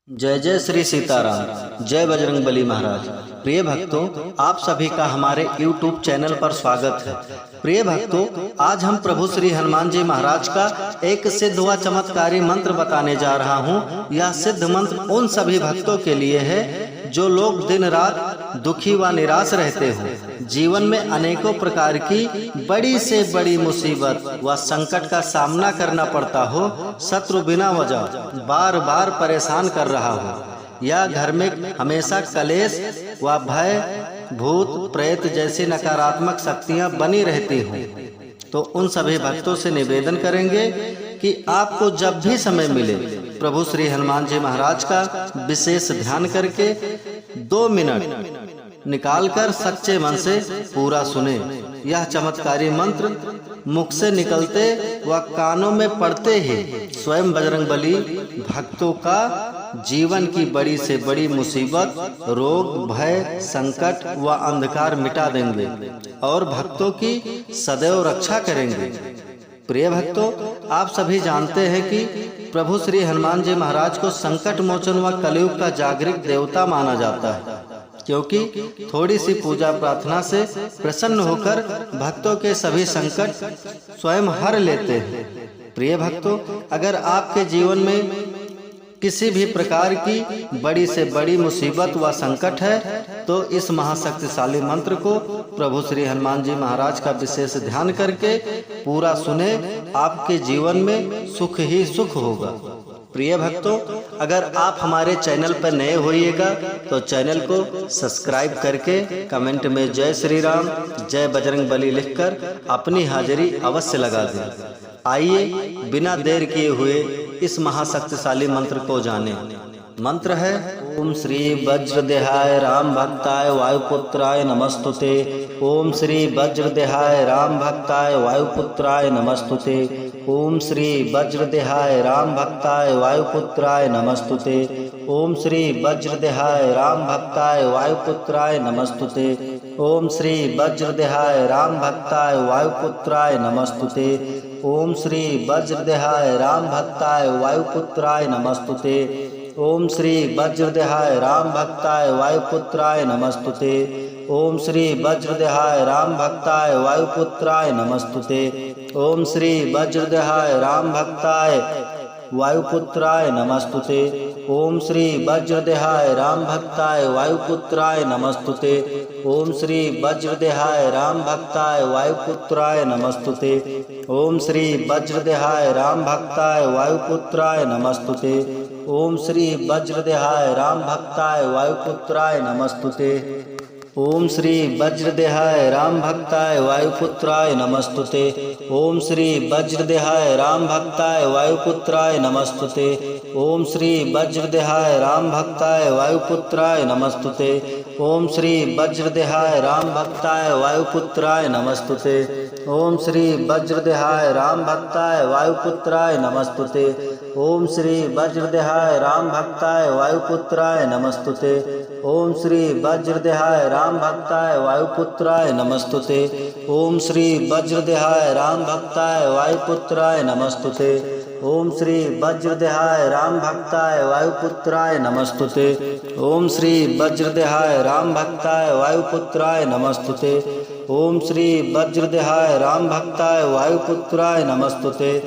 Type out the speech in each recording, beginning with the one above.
जय जय श्री सीताराम, जय बजरंग बली महाराज। प्रिय भक्तों, आप सभी का हमारे YouTube चैनल पर स्वागत है। प्रिय भक्तों, आज हम प्रभु श्री हनुमान जी महाराज का एक सिद्ध व चमत्कारी मंत्र बताने जा रहा हूँ। यह सिद्ध मंत्र उन सभी भक्तों के लिए है जो लोग दिन रात दुखी व निराश रहते हो, जीवन में अनेकों प्रकार की बड़ी से बड़ी मुसीबत व संकट का सामना करना पड़ता हो, शत्रु बिना वजह बार बार परेशान कर रहा हो, या घर में हमेशा कलेश व भय, भूत प्रेत जैसी नकारात्मक शक्तियां बनी रहती हों, तो उन सभी भक्तों से निवेदन करेंगे कि आपको जब भी समय मिले प्रभु श्री हनुमान जी महाराज का विशेष ध्यान करके 2 मिनट निकालकर सच्चे मन से पूरा सुने। यह चमत्कारी मंत्र मुख से निकलते व कानों में पड़ते ही स्वयं बजरंगबली भक्तों का जीवन की बड़ी से बड़ी मुसीबत, रोग, भय, संकट व अंधकार मिटा देंगे और भक्तों की सदैव रक्षा करेंगे। प्रिय भक्तों, आप सभी जानते हैं कि प्रभु श्री हनुमान जी महाराज को संकट मोचन व कलयुग का जागृत देवता माना जाता है, क्योंकि थोड़ी सी पूजा प्रार्थना से प्रसन्न होकर भक्तों के सभी संकट स्वयं हर लेते हैं। प्रिय भक्तों, अगर आपके जीवन में किसी भी प्रकार की बड़ी से बड़ी मुसीबत व संकट है, तो इस महाशक्तिशाली मंत्र को प्रभु श्री हनुमान जी महाराज का विशेष ध्यान करके पूरा सुने। आपके जीवन में सुख ही सुख होगा। प्रिय भक्तों, अगर आप हमारे चैनल पर नए होइएगा तो चैनल को सब्सक्राइब करके कमेंट में जय श्री राम, जय बजरंग बली लिखकर अपनी हाजिरी अवश्य लगा दें। आइए बिना देर किए हुए इस महाशक्तिशाली मंत्र को जानें। मंत्र है ओम श्री वज्रदेहाय राम भक्ताय वायुपुत्राय नमस्तुते। ओम श्री वज्रदेहाय राम भक्ताय वायुपुत्राय नमस्तुते। ओम श्री वज्रदेहाय राम भक्ताय वायुपुत्राय नमस्तुते। ओम श्री वज्रदेहाय राम भक्ताय वायुपुत्राय नमस्तुते। ओम श्री वज्रदेहाय राम भक्ताय वायुपुत्राय नमस्तुते। ओम श्री वज्रदेहाय राम भक्ताय वायुपुत्राय नमस्तुते। ओम श्री वज्रदेहाय राम भक्ताय वायुपुत्राय नमस्तुते। ओम श्री वज्रदेहाय राम भक्ताय वायुपुत्राय नमस्तुते। ओम श्री वज्रदेहाय राम भक्ताय वायुपुत्राय नमस्तुते। ओम श्री वज्रदेहाय राम भक्ताय वायुपुत्राय नमस्तुते। ओम श्री वज्रदेहाय राम भक्ताय वायुपुत्राय नमस्तुते। ओम श्री वज्रदेहाय राम भक्ताय वायुपुत्राय नमस्तुते। ओम श्री वज्रदेहाय राम भक्ताय वायुपुत्राय नमस्तुते। ओम श्री वज्रदेहाय राम भक्ताय वायुपुत्राय नमस्तुते। ओम श्री वज्रदेहाय राम भक्ताय वायुपुत्राय नमस्तुते। ओम श्री वज्रदेहाय राम भक्ताय वायुपुत्राय नमस्तुते। ओम श्री वज्रदेहाय राम भक्ताय वायुपुत्राय नमस्तुते। ओम श्री वज्रदेहाय राम भक्ताय वायुपुत्राय नमस्तुते। ओम श्री वज्रदेहाय राम भक्ताय वायुपुत्राय नमस्तुते। ओम श्री वज्रदेहाय राम भक्ताय वायुपुत्राय नमस्तुते। ओम श्री वज्रदेहाय राम भक्ताय वायुपुत्राय नमस्तुते। ओम श्री वज्रदेहाय राम भक्ताय वायुपुत्राय नमस्तुते। ओम श्री वज्रदेहाय राम भक्ताय वायुपुत्राय नमस्तुते। ओम श्री वज्रदेहाय राम भक्ताय वायुपुत्राय नमस्तुते।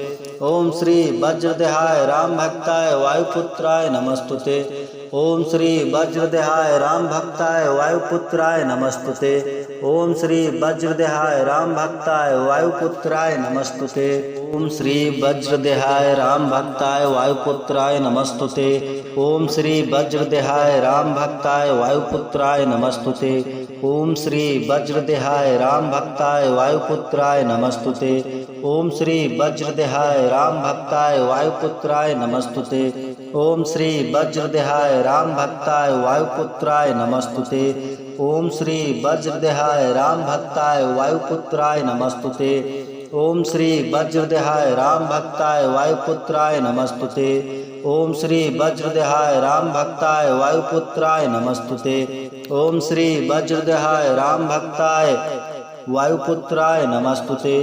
ओम श्री वज्रदेहाय राम भक्ताय वायुपुत्राय नमस्तुते। ओम श्री वज्रदेहाय राम भक्ताय वायुपुत्राय नमस्तुते। ओम श्री वज्रदेहाय राम भक्ताय वायुपुत्राय नमस्तुते। ओम श्री वज्रदेहाय राम भक्ताय वायुपुत्राय नमस्तुते। ओम श्री वज्रदेहाय राम भक्ताय वायुपुत्राय नमस्तुते। ओम श्री वज्रदेहाय राम भक्ताय वायुपुत्राय नमस्तुते। ओम श्री वज्रदेहाय राम भक्ताय वायुपुत्राय नमस्तुते। ओम श्री वज्रदेहाय राम भक्ताय वायुपुत्राय नमस्तुते। ओम श्री वज्रदेहाय राम भक्ताय वायुपुत्राय नमस्तुते। ओम श्री वज्रदेहाय राम भक्ताय वायुपुत्राय नमस्तुते। ओम श्री वज्रदेहाय राम भक्ताय वायुपुत्राय नमस्तुते। ओम श्री वज्रदेहाय राम भक्ताय वायुपुत्राय नमस्तुते।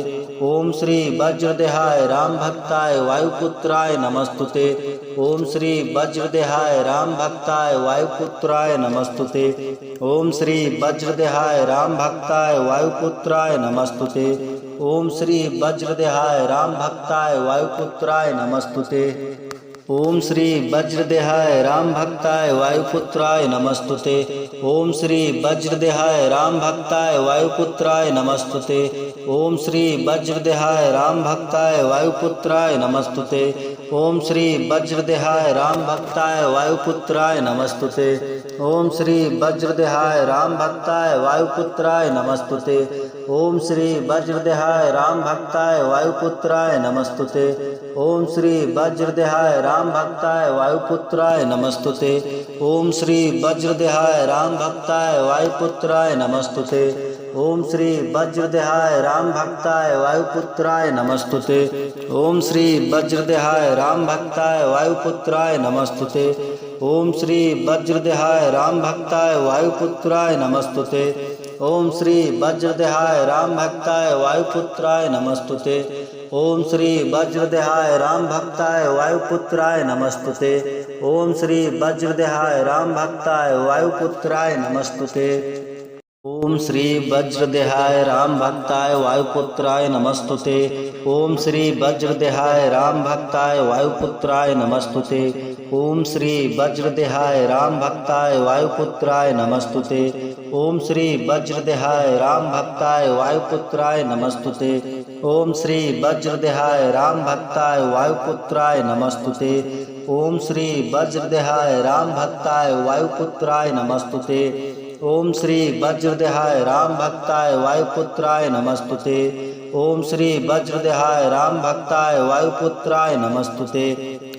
ओम श्री वज्रदेहाय राम भक्ताय वायुपुत्राय नमस्तुते। ओम श्री वज्रदेहाय राम भक्ताय वायुपुत्राय नमस्तुते। ओम श्री वज्रदेहाय राम भक्ताय वायुपुत्राय नमस्तुते। ओम श्री वज्रदेहाय राम भक्ताय वायुपुत्राय नमस्तुते। ओम श्री वज्रदेहाय राम भक्ताय वायुपुत्राय नमस्तुते। ओम श्री वज्रदेहाय राम भक्ताय वायुपुत्राय नमस्तुते। ओम श्री वज्रदेहाय राम भक्ताय वायुपुत्राय नमस्तुते। ओम श्री वज्रदेहाय राम भक्ताय वायुपुत्राय नमस्तुते। ओम श्री वज्रदेहाय राम भक्ताय वायुपुत्राय नमस्तुते। ओम श्री वज्रदेहाय राम भक्ताय वायुपुत्राय नमस्तुते। ओम श्री वज्रदेहाय राम भक्ताय वायुपुत्राय नमस्तुते। ओम श्री वज्रदेहाय राम भक्ताय वायुपुत्राय नमस्तुते। ओम श्री वज्रदेहाय राम भक्ताय वायुपुत्राय नमस्तुते। ओम श्री वज्रदेहाय राम भक्ताय वायुपुत्राय नमस्तुते। ओम श्री वज्रदेहाय राम भक्ताय वायुपुत्राय नमस्तुते। ओम श्री वज्रदेहाय राम भक्ताय वायुपुत्राय नमस्तुते। ओम श्री वज्रदेहाय राम भक्ताय वायुपुत्राय नमस्तुते। ओम श्री वज्रदेहाय राम भक्ताय वायुपुत्राय नमस्तुते। ओम श्री वज्रदेहाय राम भक्ताय वायुपुत्राय नमस्तुते। ओम श्री वज्रदेहाय राम भक्ताय वायुपुत्राय नमस्तुते। ओम श्री वज्रदेहाय राम भक्ताय वायुपुत्राय नमस्तुते। ओम श्री वज्रदेहाय राम भक्ताय वायुपुत्राय नमस्तुते। ओम श्री वज्रदेहाय राम भक्ताय वायुपुत्राय नमस्तुते। ओम श्री वज्रदेहाय राम भक्ताय वायुपुत्राय नमस्तुते। ओम श्री वज्रदेहाय राम भक्ताय वायुपुत्राय नमस्तुते। ओम श्री वज्रदेहाय राम भक्ताय वायुपुत्राय नमस्तुते।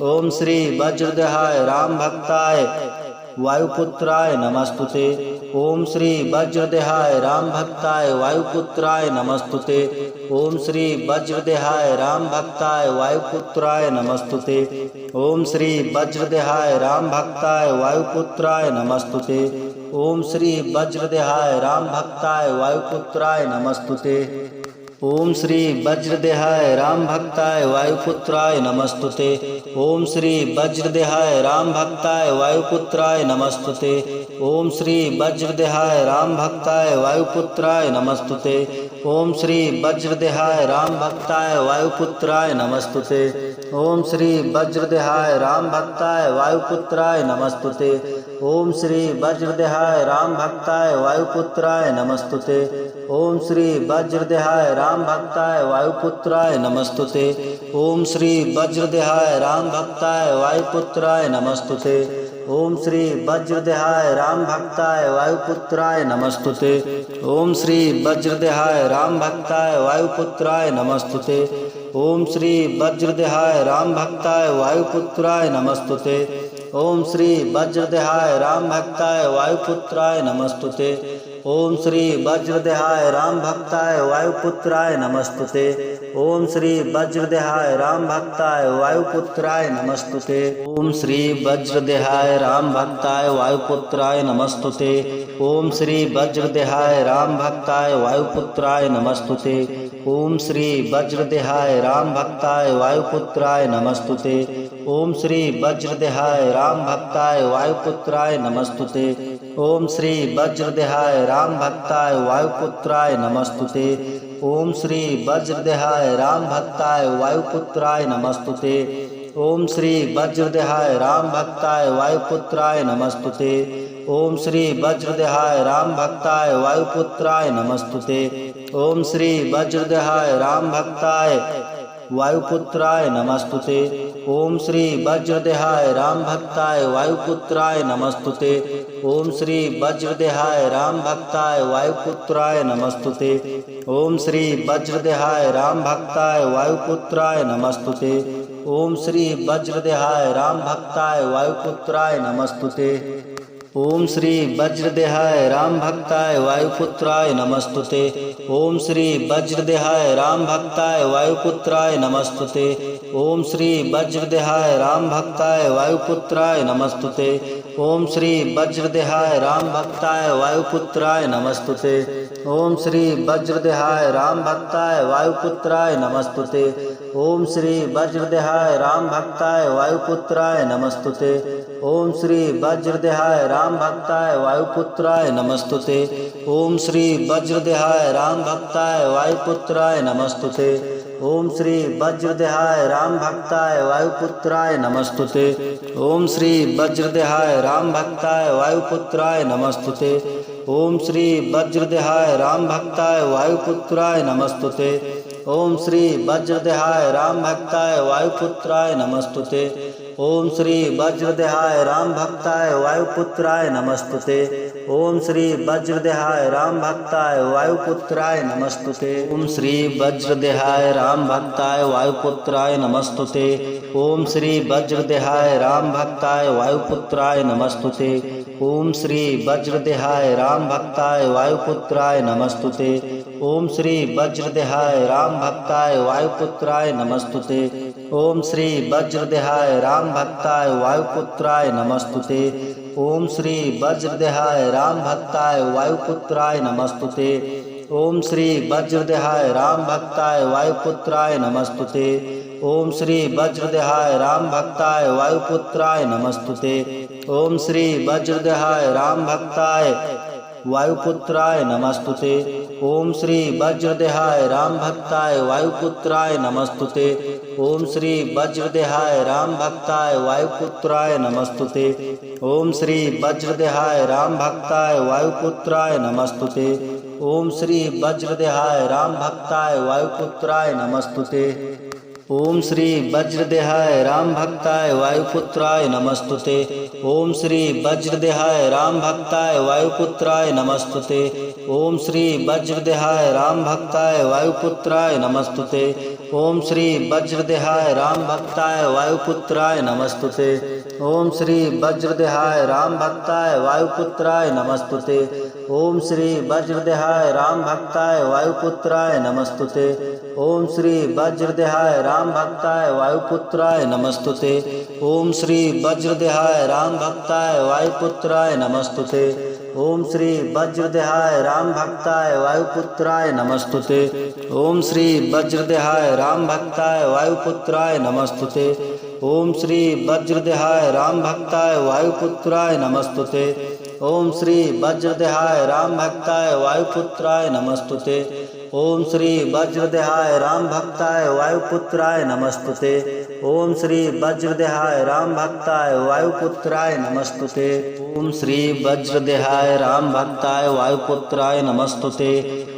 ओम श्री वज्रदेहाय राम भक्ताय वायुपुत्राय नमस्तुते। ओम श्री वज्रदेहाय राम भक्ताय वायुपुत्राय नमस्तुते। ओम श्री वज्रदेहाय राम भक्ताय वायुपुत्राय नमस्तुते। ओम श्री वज्रदेहाय राम भक्ताय वायुपुत्राय नमस्तुते। ओम श्री वज्रदेहाय राम भक्ताय वायुपुत्राय नमस्तुते। ओम श्री वज्रदेहाय राम भक्ताय वायुपुत्राय नमस्तुते। ओम श्री वज्रदेहाय राम भक्ताय वायुपुत्राय नमस्तुते। ओम श्री वज्रदेहाय राम भक्ताय वायुपुत्राय नमस्तुते। ओम श्री वज्रदेहाय राम भक्ताय वायुपुत्राय नमस्तुते। ओम श्री वज्रदेहाय राम भक्ताय वायुपुत्राय नमस्तुते। ओम श्री वज्रदेहाय राम भक्ताय वायुपुत्राय नमस्तुते। ओम श्री वज्रदेहाय राम भक्ताय वायुपुत्राय नमस्तुते। ओम श्री वज्रदेहाय राम भक्ताय वायुपुत्राय नमस्तुते। ओम श्री वज्रदेहाय राम भक्ताय वायुपुत्राय नमस्तुते। ओम श्री वज्रदेहाय राम भक्ताय वायुपुत्राय नमस्तुते। ओम श्री वज्रदेहाय राम भक्ताय वायुपुत्राय नमस्तुते। ओम श्री वज्रदेहाय राम भक्ताय वायुपुत्राय नमस्तुते। ओम श्री वज्रदेहाय राम भक्ताय वायुपुत्राय नमस्तुते। ओम श्री वज्रदेहाय राम भक्ताय वायुपुत्राय नमस्तुते। ओम श्री वज्रदेहाय राम भक्ताय वायुपुत्राय नमस्तुते। ओम श्री वज्रदेहाय राम भक्ताय वायुपुत्राय नमस्तुते। ओम श्री वज्रदेहाय राम भक्ताय वायुपुत्राय नमस्तुते। ओम श्री वज्रदेहाय राम भक्ताय वायुपुत्राय नमस्तुते। ओम श्री वज्रदेहाय राम भक्ताय वायुपुत्राय नमस्तुते। ओम श्री वज्रदेहाय राम भक्ताय वायुपुत्राय नमस्तुते। ओम श्री वज्रदेहाय राम भक्ताय वायुपुत्राय नमस्तुते। ओम श्री वज्रदेहाय राम भक्ताय वायुपुत्राय नमस्तुते। ओम श्री वज्रदेहाय राम भक्ताय वायुपुत्राय नमस्तुते। ओम श्री वज्रदेहाय राम भक्ताय वायुपुत्राय नमस्तुते। ओम श्री वज्रदेहाय राम भक्ताय वायुपुत्राय नमस्तुते। ओम श्री वज्रदेहाय राम भक्ताय वायुपुत्राय नमस्तुते। ओम श्री वज्रदेहाय राम भक्ताय वायुपुत्राय नमस्तुते। ओम श्री वज्रदेहाय राम भक्ताय वायुपुत्राय नमस्तुते। ओम श्री वज्रदेहाय राम भक्ताय वायुपुत्राय नमस्तुते। ओम श्री वज्रदेहाय राम भक्ताय वायुपुत्राय नमस्तुते। ओम श्री वज्रदेहाय राम भक्ताय वायुपुत्राय नमस्तुते। ओम श्री वज्रदेहाय राम भक्ताय वायुपुत्राय नमस्तुते। ओम श्री वज्रदेहाय राम भक्ताय वायुपुत्राय नमस्तुते। ओम श्री वज्रदेहाय राम भक्ताय वायुपुत्राय नमस्तुते। ओम श्री वज्रदेहाय राम भक्ताय वायुपुत्राय नमस्तुते। ओम श्री वज्रदेहाय राम भक्ताय वायुपुत्राय नमस्तुते। ओम श्री वज्रदेहाय राम भक्ताय वायुपुत्राय नमस्तुते। ओम श्री वज्रदेहाय राम भक्ताय वायुपुत्राय नमस्तुते। ओम श्री वज्रदेहाय राम भक्ताय वायुपुत्राय नमस्तुते। ओम श्री वज्रदेहाय राम भक्ताय वायुपुत्राय नमस्तुते। ओम श्री वज्रदेहाय राम भक्ताय वायुपुत्राय नमस्तुते। ओम श्री वज्रदेहाय राम भक्ताय वायुपुत्राय नमस्तुते। ओम श्री वज्रदेहाय राम भक्ताय वायुपुत्राय नमस्तुते। ओम श्री वज्रदेहाय राम भक्ताय वायुपुत्राय नमस्तुते। ओम श्री वज्रदेहाय राम भक्ताय वायुपुत्राय नमस्तुते। ओम श्री वज्रदेहाय राम भक्ताय वायुपुत्राय नमस्तुते। ओम श्री वज्रदेहाय राम भक्ताय वायुपुत्राय नमस्तुते। ओम श्री वज्रदेहाय राम भक्ताय वायुपुत्राय नमस्तुते। ओम श्री वज्रदेहाय राम भक्ताय वायुपुत्राय नमस्तुते। ओम श्री वज्रदेहाय राम भक्ताय वायुपुत्राय नमस्तुते। ओम श्री वज्रदेहाय राम भक्ताय वायुपुत्राय नमस्तुते। ओम श्री वज्रदेहाय राम भक्ताय वायुपुत्राय नमस्तुते। ओम श्री वज्रदेहाय राम भक्ताय वायुपुत्राय नमस्तुते। ओम श्री वज्रदेहाय राम भक्ताय वायुपुत्राय नमस्तुते। ओम श्री वज्रदेहाय राम भक्ताय वायुपुत्राय नमस्तुते। ओम श्री वज्रदेहाय राम भक्ताय वायुपुत्राय नमस्तुते। ओम श्री वज्रदेहाय राम भक्ताय वायुपुत्राय नमस्तुते। ओम श्री वज्रदेहाय राम भक्ताय वायुपुत्राय नमस्तुते। ओम श्री वज्रदेहाय राम भक्ताय वायुपुत्राय नमस्तुते। ओम श्री वज्रदेहाय राम भक्ताय वायुपुत्राय नमस्तुते। ओम श्री वज्रदेहाय राम भक्ताय वायुपुत्राय नमस्तुते। ओम श्री वज्रदेहाय राम भक्ताय वायुपुत्राय नमस्तुते। ओम श्री वज्रदेहाय राम भक्ताय वायुपुत्राय नमस्तुते। ओम श्री वज्रदेहाय राम भक्ताय वायुपुत्राय नमस्तुते। ओम श्री वज्रदेहाय राम भक्ताय वायुपुत्राय नमस्तुते। ओम श्री वज्रदेहाय राम भक्ताय वायुपुत्राय नमस्तुते। ओम श्री वज्रदेहाय राम भक्ताय वायुपुत्राय नमस्तुते। ओम श्री वज्रदेहाय राम भक्ताय वायुपुत्राय नमस्तुते। ओम श्री वज्रदेहाय राम भक्ताय वायुपुत्राय नमस्तुते। ओम श्री वज्रदेहाय राम भक्ताय वायुपुत्राय नमस्तुते।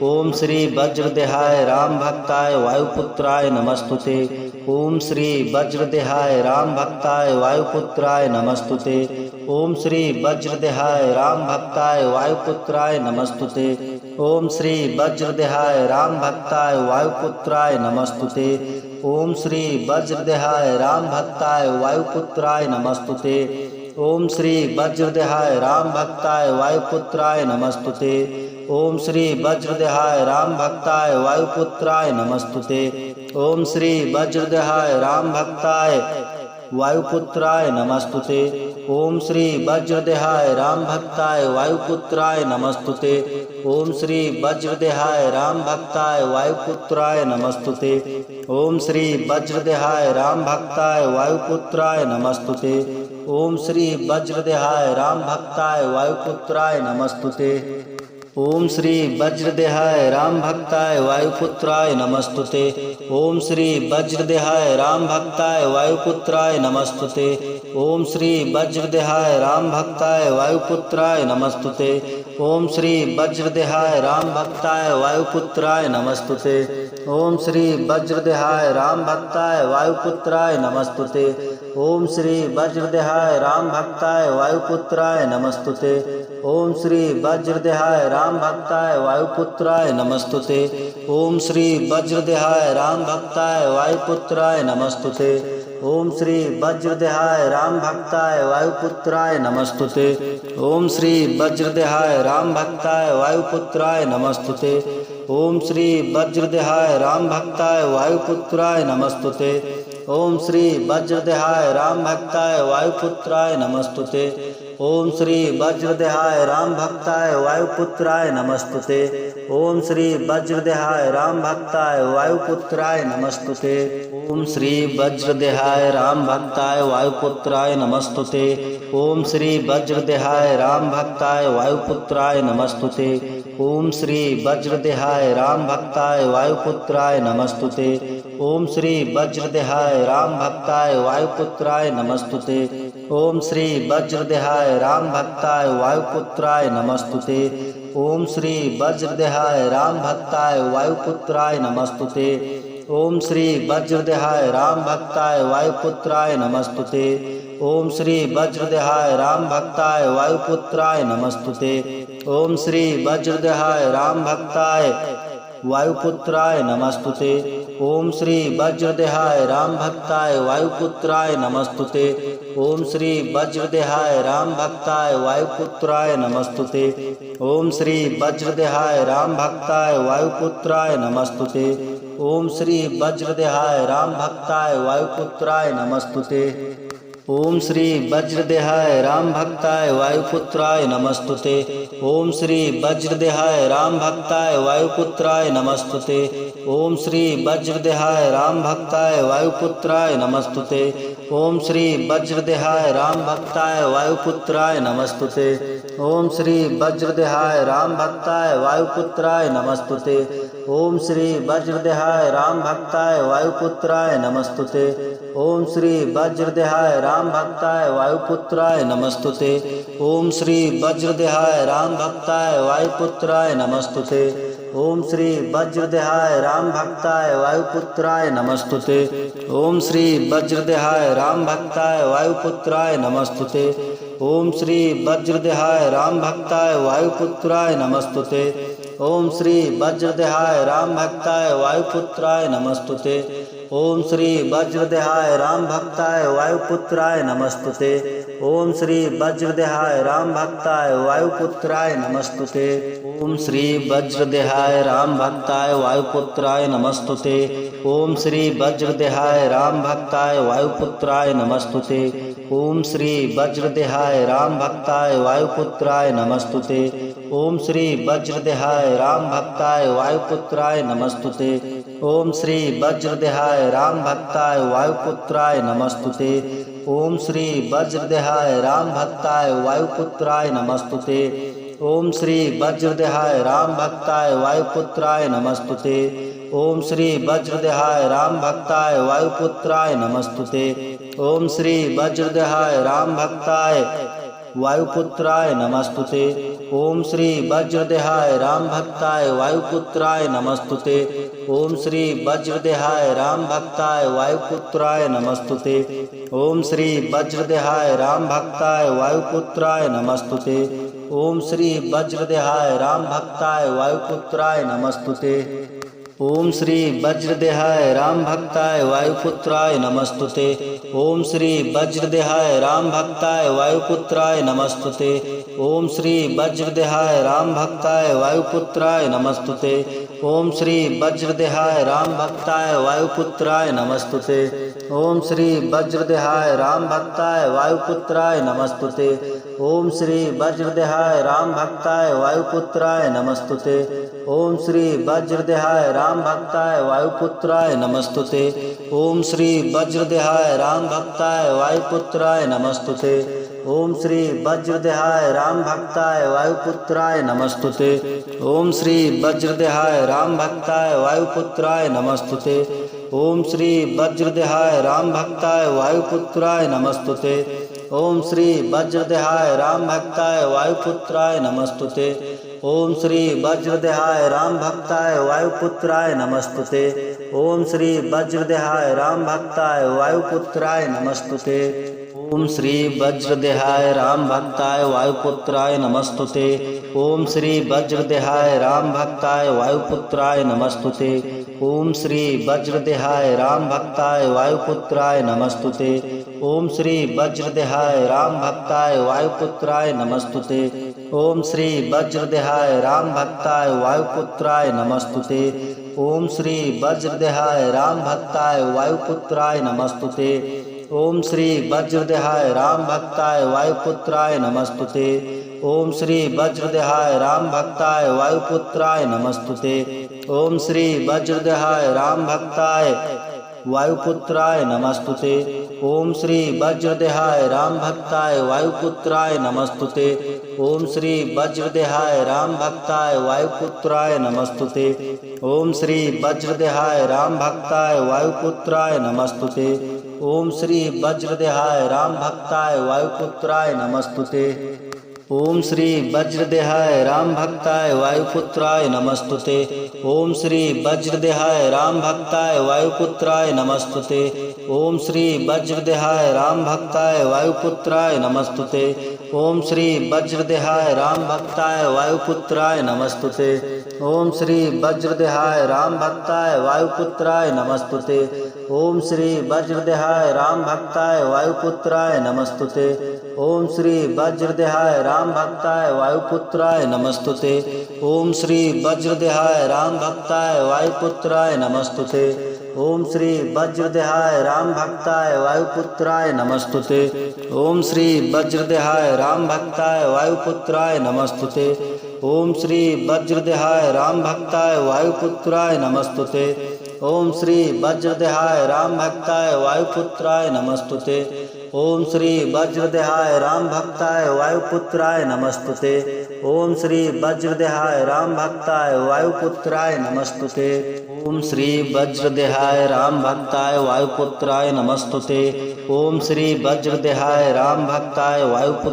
ओम श्री वज्रदेहाय राम भक्ताय वायुपुत्राय नमस्तुते। ओम श्री वज्रदेहाय राम भक्ताय वायुपुत्राय नमस्तुते। ओम श्री वज्रदेहाय राम भक्ताय वायुपुत्राय नमस्तुते। ओम श्री वज्रदेहाय राम भक्ताय वायुपुत्राय नमस्तुते। ओम श्री वज्रदेहाय राम भक्ताय वायुपुत्राय नमस्तुते। ओम श्री वज्रदेहाय राम भक्ताय वायुपुत्राय नमस्तुते। ओम श्री वज्रदेहाय राम भक्ताय वायुपुत्राय नमस्तुते। ओम श्री वज्रदेहाय राम भक्ताय वायुपुत्राय नमस्तुते। ओम श्री वज्रदेहाय राम भक्ताय वायुपुत्राय नमस्तुते। ओम श्री वज्रदेहाय राम भक्ताय वायुपुत्राय नमस्तुते। ओम श्री वज्रदेहाय राम भक्ताय वायुपुत्राय नमस्तुते। ओम श्री वज्रदेहाय राम भक्ताय वायुपुत्राय नमस्तुते। ओम श्री वज्रदेहाय राम भक्ताय वायुपुत्राय नमस्तुते। ओम श्री वज्रदेहाय राम भक्ताय वायुपुत्राय नमस्तुते। ओम श्री वज्रदेहाय राम भक्ताय वायुपुत्राय नमस्तुते। ओम श्री वज्रदेहाय राम भक्ताय वायुपुत्राय नमस्तुते। ओम श्री वज्रदेहाय राम भक्ताय वायुपुत्राय नमस्तुते। ओम श्री वज्रदेहाय राम भक्ताय वायुपुत्राय नमस्तुते। ओम श्री वज्रदेहाय राम भक्ताय वायुपुत्राय नमस्तुते। ओम श्री वज्रदेहाय राम भक्ताय वायुपुत्राय नमस्तुते। ओम श्री वज्रदेहाय राम भक्ताय वायुपुत्राय नमस्तुते। ओम श्री वज्रदेहाय राम भक्ताय वायुपुत्राय नमस्तुते। ओम श्री वज्रदेहाय राम भक्ताय वायुपुत्राय नमस्तुते। ओम श्री वज्रदेहाय राम भक्ताय वायुपुत्राय नमस्तुते। ओम श्री वज्रदेहाय राम भक्ताय वायुपुत्राय नमस्तुते। ओम श्री वज्रदेहाय राम भक्ताय वायुपुत्राय नमस्तुते। ओम श्री वज्रदेहाय राम भक्ताय वायुपुत्राय नमस्तुते। ओम श्री वज्रदेहाय राम भक्ताय वायुपुत्राय नमस्तुते। ओम श्री वज्रदेहाय राम भक्ताय वायुपुत्राय नमस्तुते। ओम श्री वज्रदेहाय राम भक्ताय वायुपुत्राय नमस्तुते। ओम श्री वज्रदेहाय राम भक्ताय वायुपुत्राय नमस्तुते। ओम श्री वज्रदेहाय राम भक्ताय वायुपुत्राय नमस्तुते। ओम श्री वज्रदेहाय राम भक्ताय वायुपुत्राय नमस्तुते। ओम श्री वज्रदेहाय राम भक्ताय वायुपुत्राय नमस्तुते। ओम श्री वज्रदेहाय राम भक्ताय वायुपुत्राय नमस्तुते। ओम श्री वज्रदेहाय राम भक्ताय वायुपुत्राय नमस्तुते। ओम श्री वज्रदेहाय राम भक्ताय वायुपुत्राय नमस्तुते। ओम श्री वज्रदेहाय राम भक्ताय वायुपुत्राय नमस्तुते। ओम श्री वज्रदेहाय राम भक्ताय वायुपुत्राय नमस्तुते। ओम श्री वज्रदेहाय राम भक्ताय वायुपुत्राय नमस्तुते। ओम श्री वज्रदेहाय राम भक्ताय वायुपुत्राय नमस्तुते। ओम श्री वज्रदेहाय राम भक्ताय वायुपुत्राय नमस्तुते। ओम श्री वज्रदेहाय राम भक्ताय वायुपुत्राय नमस्तुते। ओम श्री वज्रदेहाय राम भक्ताय वायुपुत्राय नमस्तुते। ओम श्री वज्रदेहाय राम भक्ताय वायुपुत्राय नमस्तुते। ओम श्री वज्रदेहाय राम भक्ताय वायुपुत्राय नमस्तुते। ओम श्री वज्रदेहाय राम भक्ताय वायुपुत्राय नमस्तुते। ओम श्री वज्रदेहाय राम भक्ताय वायुपुत्राय नमस्तुते। ओम श्री वज्रदेहाय राम भक्ताय वायुपुत्राय नमस्तुते। ओम श्री वज्रदेहाय राम भक्ताय वायुपुत्राय नमस्तुते। ओम श्री वज्रदेहाय राम भक्ताय वायुपुत्राय नमस्तुते। ओम श्री वज्रदेहाय राम भक्ताय वायुपुत्राय नमस्तुते। ओम श्री वज्रदेहाय राम भक्ताय वायुपुत्राय नमस्तुते। ओम श्री वज्रदेहाय राम भक्ताय वायुपुत्राय नमस्तुते। ओम श्री वज्रदेहाय राम भक्ताय वायुपुत्राय नमस्तुते। ओम श्री वज्रदेहाय राम भक्ताय वायुपुत्राय नमस्तुते। ओम श्री वज्रदेहाय राम भक्ताय वायुपुत्राय नमस्तुते। ओम श्री वज्रदेहाय राम भक्ताय वायुपुत्राय नमस्तुते। ओम श्री वज्रदेहाय राम भक्ताय वायुपुत्राय नमस्तुते। ओम श्री वज्रदेहाय राम भक्ताय वायुपुत्राय नमस्तुते। ओम श्री वज्रदेहाय राम भक्ताय वायुपुत्राय नमस्तुते। ओम श्री वज्रदेहाय राम भक्ताय वायुपुत्राय नमस्तुते। ओम श्री वज्रदेहाय राम भक्ताय वायुपुत्राय नमस्तुते। ओम श्री वज्रदेहाय राम भक्ताय वायुपुत्राय नमस्तुते। ओम श्री वज्रदेहाय राम भक्ताय वायुपुत्राय नमस्तुते। ओम श्री वज्रदेहाय राम भक्ताय वायुपुत्राय नमस्तुते। ओम श्री वज्रदेहाय राम भक्ताय वायुपुत्राय नमस्तुते। ओम श्री वज्रदेहाय राम भक्ताय वायुपुत्राय नमस्तुते। ओम श्री वज्रदेहाय राम भक्ताय वायुपुत्राय नमस्तुते। ओम श्री वज्रदेहाय राम भक्ताय वायुपुत्राय नमस्तुते। ओम श्री वज्रदेहाय राम भक्ताय वायुपुत्राय नमस्तुते। ओम श्री वज्रदेहाय राम भक्ताय वायुपुत्राय नमस्तुते। ओम श्री वज्रदेहाय राम भक्ताय वायुपुत्राय नमस्तुते। ओम श्री वज्रदेहाय राम भक्ताय वायुपुत्राय नमस्तुते। ओम श्री वज्रदेहाय राम भक्ताय वायुपुत्राय नमस्तुते। ओम श्री वज्रदेहाय राम भक्ताय वायुपुत्राय नमस्तुते। ओम श्री वज्रदेहाय राम भक्ताय वायुपुत्राय नमस्तुते। ओम श्री वज्रदेहाय राम भक्ताय वायुपुत्राय नमस्तुते। ओम श्री वज्रदेहाय राम भक्ताय वायुपुत्राय नमस्तुते। ओम श्री वज्रदेहाय राम भक्ताय वायुपुत्राय नमस्तुते। ओम श्री वज्रदेहाय राम भक्ताय वायुपुत्राय नमस्तुते। ओम श्री वज्रदेहाय राम भक्ताय वायुपुत्राय नमस्तुते। ओम श्री वज्रदेहाय राम भक्ताय वायुपुत्राय नमस्तुते। ओम श्री वज्रदेहाय राम भक्ताय वायुपुत्राय नमस्तुते। ओम श्री वज्रदेहाय राम भक्ताय वायुपुत्राय नमस्तुते। ओम श्री वज्रदेहाय राम भक्ताय वायुपुत्राय नमस्तुते। ओम श्री वज्रदेहाय राम भक्ताय वायुपुत्राय नमस्तुते। ओम श्री वज्रदेहाय राम भक्ताय वायुपुत्राय नमस्तुते। ओम श्री वज्रदेहाय राम भक्ताय वायुपुत्राय नमस्तुते। ओम श्री वज्रदेहाय राम भक्ताय वायुपुत्राय नमस्तुते। ओम श्री वज्रदेहाय राम भक्ताय वायुपुत्राय नमस्तुते। ओम श्री वज्रदेहाय राम भक्ताय वायुपुत्राय नमस्तुते। ओम श्री वज्रदेहाय राम भक्ताय वायुपुत्राय नमस्तुते। ओम श्री वज्रदेहाय राम भक्ताय वायुपुत्राय नमस्तुते। ओम श्री वज्रदेहाय राम भक्ताय वायुपुत्राय नमस्तुते। ओम श्री वज्रदेहाय राम भक्ताय वायुपुत्राय नमस्तुते। ओम श्री वज्रदेहाय राम भक्ताय वायुपुत्राय नमस्तुते। ओम श्री वज्रदेहाय राम भक्ताय वायुपुत्राय नमस्तुते। ओम श्री वज्रदेहाय राम भक्ताय वायुपुत्राय नमस्तुते। ओम श्री वज्रदेहाय राम भक्ताय वायुपुत्राय नमस्तुते। ओम श्री वज्रदेहाय राम भक्ताय वायुपुत्राय नमस्तुते। ओम श्री वज्रदेहाय राम भक्ताय वायुपुत्राय नमस्तुते। ओम श्री वज्रदेहाय राम भक्ताय वायुपुत्राय नमस्तुते। ओम श्री वज्रदेहाय राम भक्ताय वायुपुत्राय नमस्तुते। ओम श्री वज्रदेहाय राम भक्ताय वायुपुत्राय नमस्तुते। ओम श्री वज्रदेहाय राम भक्ताय वायुपुत्राय नमस्तुते। ओम श्री वज्रदेहाय राम भक्ताय वायुपुत्राय नमस्तुते। ओम श्री वज्रदेहाय राम भक्ताय वायुपुत्राय नमस्तुते। ओम श्री वज्रदेहाय राम भक्ताय वायुपुत्राय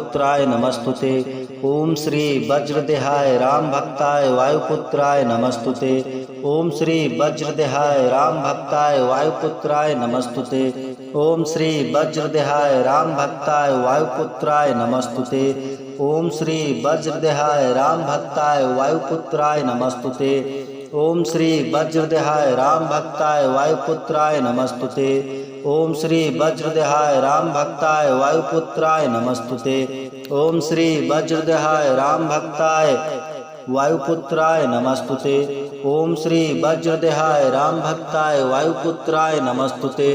नमस्तुते। ओम श्री वज्रदेहाय राम भक्ताय वायुपुत्राय नमस्तुते। ओम श्री वज्रदेहाय राम भक्ताय वायुपुत्राय नमस्तुते। ओम श्री वज्रदेहाय राम भक्ताय वायुपुत्राय नमस्तुते। ओम श्री वज्रदेहाय राम भक्ताय वायुपुत्राय नमस्तुते। ओम श्री वज्रदेहाय राम भक्ताय वायुपुत्राय नमस्तुते। ओम श्री वज्रदेहाय राम भक्ताय वायुपुत्राय नमस्तुते। ओम श्री वज्रदेहाय राम भक्ताय वायुपुत्राय नमस्तुते। ओम श्री वज्रदेहाय राम भक्ताय वायुपुत्राय नमस्तुते।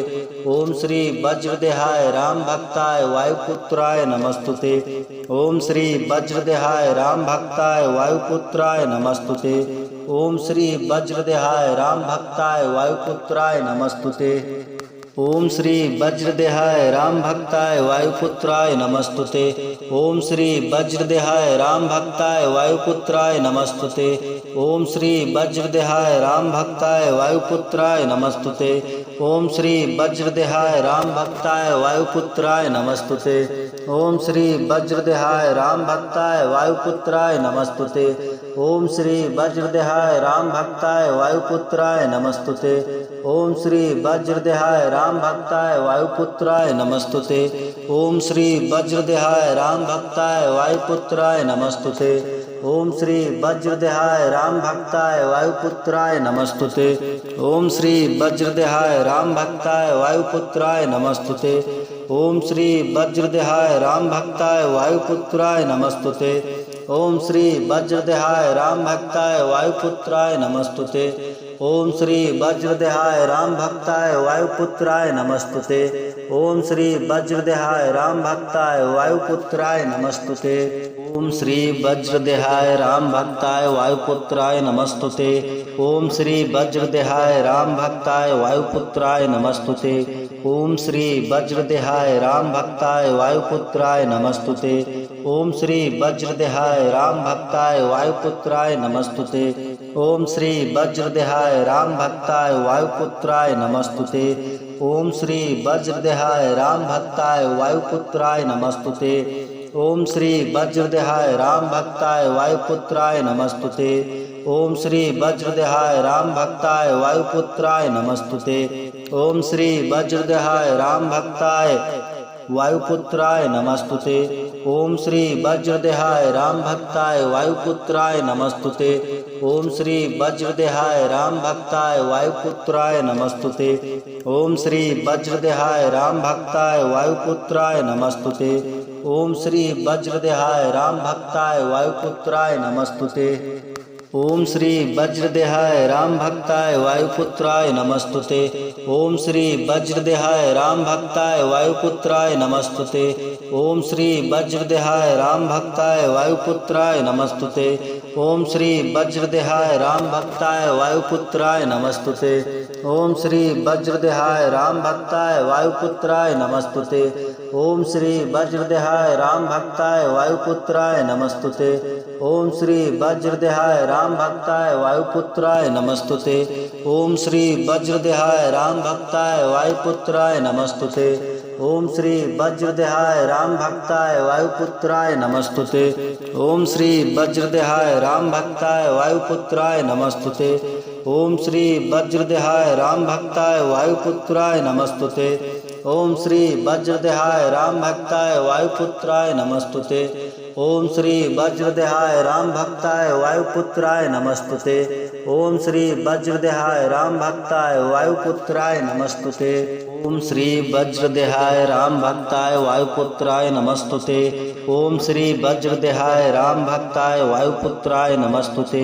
ओम श्री वज्रदेहाय राम भक्ताय वायुपुत्राय नमस्तुते। ओम श्री वज्रदेहाय राम भक्ताय वायुपुत्राय नमस्तुते। ओम श्री वज्रदेहाय राम भक्ताय वायुपुत्राय नमस्तुते। ओम श्री वज्रदेहाय राम भक्ताय वायुपुत्राय नमस्तुते। ओम श्री वज्रदेहाय राम भक्ताय वायुपुत्राय नमस्तुते। ओम श्री वज्रदेहाय राम भक्ताय वायुपुत्राय नमस्तुते। ओम श्री वज्रदेहाय राम भक्ताय वायुपुत्राय नमस्तुते। ओम श्री वज्रदेहाय राम भक्ताय वायुपुत्राय नमस्तुते। ओम श्री वज्रदेहाय राम भक्ताय वायुपुत्राय नमस्तुते। ओम श्री वज्रदेहाय राम भक्ताय वायुपुत्राय नमस्तुते। ओम श्री वज्रदेहाय राम भक्ताय वायुपुत्राय नमस्तुते। ओम श्री वज्रदेहाय राम भक्ताय वायुपुत्राय नमस्तुते। ओम श्री वज्रदेहाय राम भक्ताय वायुपुत्राय नमस्तुते। ओम श्री वज्रदेहाय राम भक्ताय वायुपुत्राय नमस्तुते। ओम श्री वज्रदेहाय राम भक्ताय वायुपुत्राय नमस्तुते। ओम श्री वज्रदेहाय राम भक्ताय वायुपुत्राय नमस्तुते। ओम श्री वज्रदेहाय राम भक्ताय वायुपुत्राय नमस्तुते। ओम श्री वज्रदेहाय राम भक्ताय वायुपुत्राय नमस्तुते। ओम श्री वज्रदेहाय राम भक्ताय वायुपुत्राय नमस्तुते। ओम श्री वज्रदेहाय राम भक्ताय वायुपुत्राय नमस्तुते। ओम श्री वज्रदेहाय राम भक्ताय वायुपुत्राय नमस्तुते। ओम श्री वज्रदेहाय राम भक्ताय वायुपुत्राय नमस्तुते। ओम श्री वज्रदेहाय राम भक्ताय वायुपुत्राय नमस्तुते। ओम श्री वज्रदेहाय राम भक्ताय वायुपुत्राय नमस्तुते। ओम श्री वज्रदेहाय राम भक्ताय वायुपुत्राय नमस्तुते। ओम श्री वज्रदेहाय राम भक्ताय वायुपुत्राय नमस्तुते। ओम श्री वज्रदेहाय राम भक्ताय वायुपुत्राय नमस्तुते। ओम श्री वज्रदेहाय राम भक्ताय वायुपुत्राय नमस्तुते। ओम श्री वज्रदेहाय राम भक्ताय वायुपुत्राय नमस्तुते। ओम श्री वज्रदेहाय राम भक्ताय वायुपुत्राय नमस्तुते। ओम श्री वज्रदेहाय राम भक्ताय वायुपुत्राय नमस्तुते। ओम श्री वज्रदेहाय राम भक्ताय वायुपुत्राय नमस्तुते। ओम श्री वज्रदेहाय राम भक्ताय वायुपुत्राय नमस्तुते। ओम श्री वज्रदेहाय राम भक्ताय वायुपुत्राय नमस्तुते। ओम श्री वज्रदेहाय राम भक्ताय वायुपुत्राय नमस्तुते। ओम श्री वज्रदेहाय राम भक्ताय वायुपुत्राय नमस्तुते। ओम श्री वज्रदेहाय राम भक्ताय वायुपुत्राय नमस्तुते। ओम श्री वज्रदेहाय राम भक्ताय वायुपुत्राय नमस्तुते। ओम श्री वज्रदेहाय राम भक्ताय वायुपुत्राय नमस्तुते। ओम श्री वज्रदेहाय राम भक्ताय वायुपुत्राय नमस्तुते। ओम श्री वज्रदेहाय राम भक्ताय वायुपुत्राय नमस्तुते। ओम श्री वज्रदेहाय राम भक्ताय वायुपुत्राय नमस्तुते। ओम श्री वज्रदेहाय राम भक्ताय वायुपुत्राय नमस्तुते। ओम श्री वज्रदेहाय राम भक्ताय वायुपुत्राय नमस्तुते। ओम श्री वज्रदेहाय राम भक्ताय वायुपुत्राय नमस्तुते।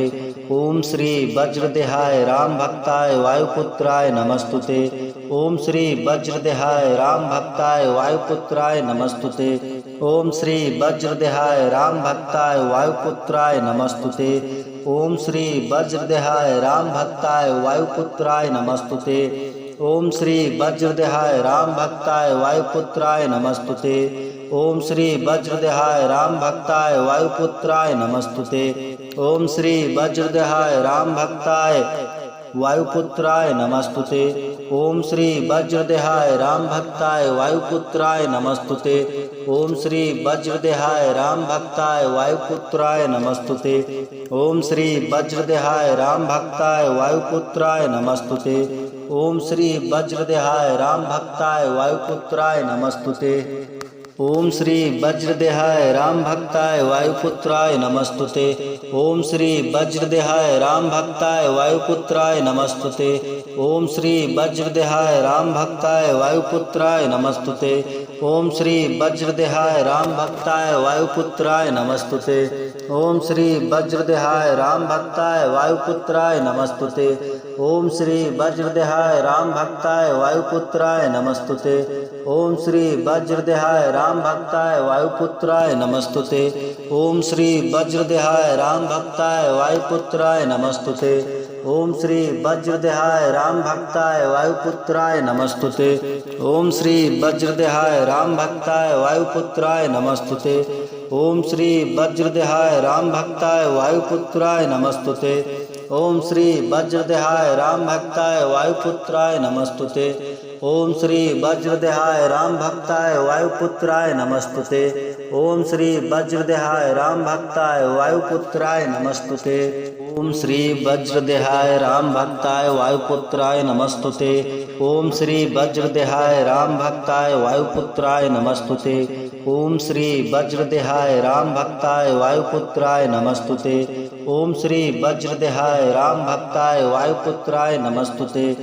ओम श्री वज्रदेहाय राम भक्ताय वायुपुत्राय नमस्तुते। ओम श्री वज्रदेहाय राम भक्ताय वायुपुत्राय नमस्तुते। ओम श्री वज्रदेहाय राम भक्ताय वायुपुत्राय नमस्तुते। ओम श्री वज्रदेहाय राम भक्ताय वायुपुत्राय नमस्तुते। ओम श्री वज्रदेहाय राम भक्ताय वायुपुत्राय नमस्तुते। ओम श्री वज्रदेहाय राम भक्ताय वायुपुत्राय नमस्तुते। ओम श्री वज्रदेहाय राम भक्ताय वायुपुत्राय नमस्तुते। ओम श्री वज्रदेहाय राम भक्ताय वायुपुत्राय नमस्तुते। ओम श्री वज्रदेहाय राम भक्ताय वायुपुत्राय नमस्तुते। ओम श्री वज्रदेहाय राम भक्ताय वायुपुत्राय नमस्तुते। ओम श्री वज्रदेहाय राम भक्ताय वायुपुत्राय नमस्तुते। ओम श्री वज्रदेहाय राम भक्ताय वायुपुत्राय नमस्तुते। ओम श्री वज्रदेहाय राम भक्ताय वायुपुत्राय नमस्तुते। ओम श्री वज्रदेहाय राम भक्ताय वायुपुत्राय नमस्तुते। ओम श्री वज्रदेहाय राम भक्ताय वायुपुत्राय नमस्तुते। ओम श्री वज्रदेहाय राम भक्ताय वायुपुत्राय नमस्तुते। ओम श्री वज्रदेहाय राम भक्ताय वायुपुत्राय नमस्तुते। ओम श्री वज्रदेहाय राम भक्ताय वायुपुत्राय नमस्तुते। ओम श्री वज्रदेहाय राम भक्ताय वायुपुत्राय नमस्तुते। ओम श्री वज्रदेहाय राम भक्ताय वायुपुत्राय नमस्तुते। ओम श्री वज्रदेहाय राम भक्ताय वायुपुत्राय नमस्तुते। ओम श्री वज्रदेहाय राम भक्ताय वायुपुत्राय नमस्तुते। ओम श्री वज्रदेहाय राम भक्ताय वायुपुत्राय नमस्तुते। ओम श्री वज्रदेहाय राम भक्ताय वायुपुत्राय नमस्तुते। ओम श्री वज्रदेहाय राम भक्ताय वायुपुत्राय नमस्तुते। ओम श्री वज्रदेहाय राम भक्ताय वायुपुत्राय नमस्तुते। ओम श्री वज्रदेहाय राम भक्ताय वायुपुत्राय नमस्तुते। ओम श्री वज्रदेहाय राम भक्ताय वायुपुत्राय नमस्तुते। ओम श्री वज्रदेहाय राम भक्ताय वायुपुत्राय नमस्तुते। ओम श्री वज्रदेहाय राम भक्ताय वायुपुत्राय नमस्तुते।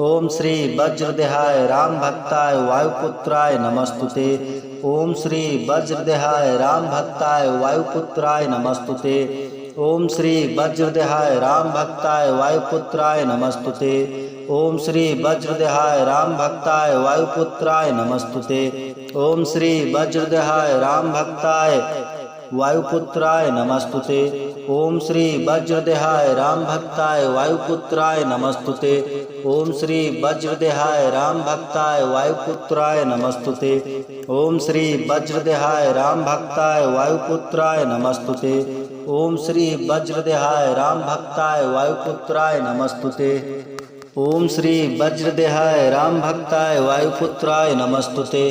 ओम श्री वज्रदेहाय राम भक्ताय वायुपुत्राय नमस्तुते। ओम श्री वज्रदेहाय राम भक्ताय वायुपुत्राय नमस्तुते। ओम श्री वज्रदेहाय राम भक्ताय वायुपुत्राय नमस्तुते। ओम श्री वज्रदेहाय राम भक्ताय वायुपुत्राय नमस्तुते। ओम श्री वज्रदेहाय राम भक्ताय वायुपुत्राय नमस्तुते। ओम श्री वज्रदेहाय राम भक्ताय वायुपुत्राय नमस्तुते। ओम श्री वज्रदेहाय राम भक्ताय वायुपुत्राय नमस्तुते। ओम श्री वज्रदेहाय राम भक्ताय वायुपुत्राय नमस्तुते। ओम श्री वज्रदेहाय राम भक्ताय वायुपुत्राय नमस्तुते।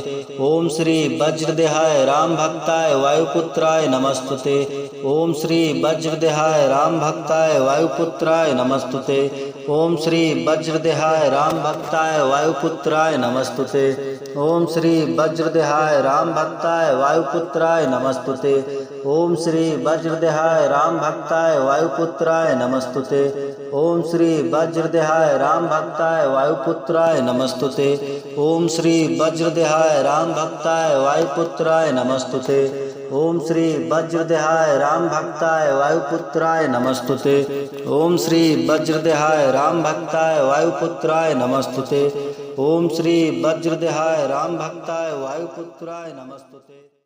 ओम श्री वज्रदेहाय राम भक्ताय वायुपुत्राय नमस्तुते। ओम श्री वज्रदेहाय राम भक्ताय वायुपुत्राय नमस्तुते। ओम श्री वज्रदेहाय राम भक्ताय वायुपुत्राय नमस्तुते। ओम श्री वज्रदेहाय राम भक्ताय वायुपुत्राय नमस्तुते। ओम श्री वज्रदेहाय राम भक्ताय वायुपुत्राय नमस्तुते। ओम श्री वज्रदेहाय राम भक्ताय वायुपुत्राय नमस्तुते। ओम श्री वज्रदेहाय राम भक्ताय वायुपुत्राय नमस्तुते। ओम श्री वज्रदेहाय राम भक्ताय वायुपुत्राय नमस्तुते। ओम श्री वज्रदेहाय राम भक्ताय वायुपुत्राय नमस्तुते। ओम श्री वज्रदेहाय राम भक्ताय वायुपुत्राय नमस्तुते।